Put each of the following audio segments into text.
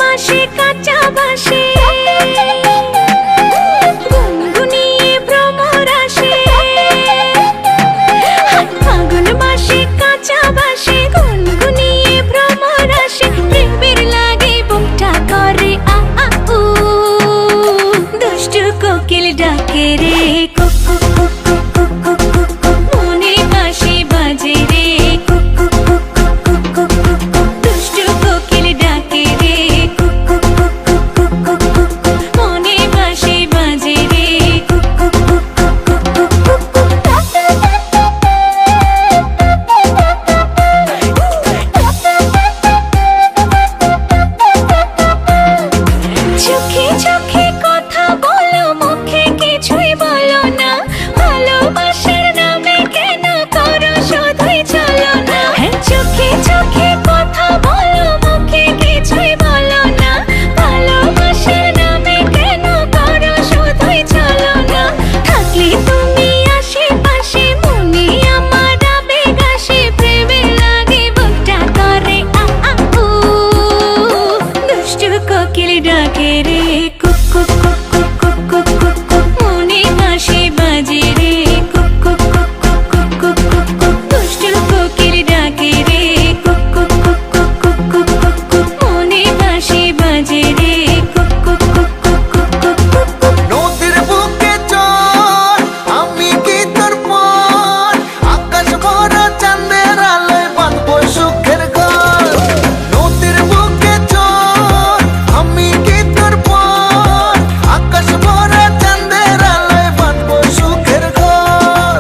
মাসে কাঁচা বাসে গুনগুনিয়ে ভ্রমর আসে। ফাগুন মাসে কাঁচা বাসে গুনগুনিয়ে ভ্রমর আসে। প্রেমের লাগে বুকটা করে আ আ উ, দুষ্টু কোকিল ডাকে রে cook cook cook cook cook cook cook cook, মনে বাঁশি বাজে রে cook cook cook cook cook cook cook cook, দুষ্টু কোকিল ডাকে রে cook cook cook cook cook cook cook cook, মনে বাঁশি বাজে রে cook cook cook cook cook cook cook cook. চোখে চোখে কথা বলো, মুখে কিছুই বলো না। ভালোবাসার নামে কেন করো শুধুই চলো না। চোখে চোখে কথা বলো, মুখে কিছুই বলো না। ভালোবাসার নামে কেন করো শুধুই চলো না। থাকলে তুমি আশেপাশে, মনে আমার আবেগ আসে। প্রেমে লাগে বুকটা করে আ আ উ, দুষ্টু কোকিল ডাকে রে cook cook cook cook cook cook cook cook, মনে বাঁশি বাজে রে cook cook cook cook cook cook cook cook, দুষ্টু কোকিল ডাকে রে cook cook cook cook cook cook cook cook, মনে বাঁশি বাজে রে cook cook cook cook cook cook cook cook. নদীর বুকে চল, আমি কি তোর পর, আকাশ ভরা চাঁদের আলোয় বাঁধবো সুখের ঘর। নদীর বুকে চল, আমি কি তোর পর, আকাশ ভরা চাঁদের আলোয় বাঁধবো সুখের ঘর।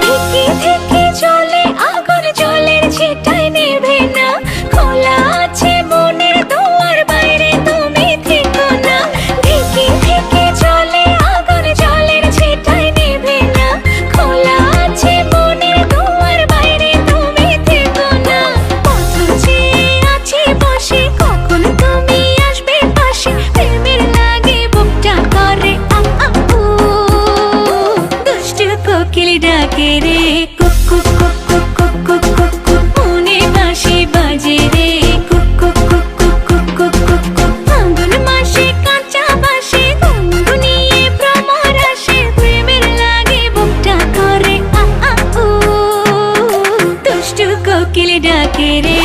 ধিকি ধিকি চলে আগুন, জলের ছিটায় নেভে না। খোলা আছে মনের দুয়ার, বাইরে তুমি থেকো না। ধিকি ধিকি চলে আগুন, জলের ছিটায় নেভে না। খোলা আছে মনের দুয়ার, বাইরে তুমি থেকো না। পথ চেয়ে আছি বসে, কখন তুমি আসবে পাশে। প্রেমের লাগে বুকটা করে আ আ উ, দুষ্টু কোকিল ডাকে রে cook cook cook cook cook cook cook cook, মনে বাঁশি বাজে রে cook cook cook cook cook cook cook cook. ফাগুন মাসে কাঁচা বাসে গুনগুনিয়ে ভ্রমর আসে। প্রেমের লাগে বুকটা করে আ আ উ, দুষ্টু কোকিল ডাকে রে।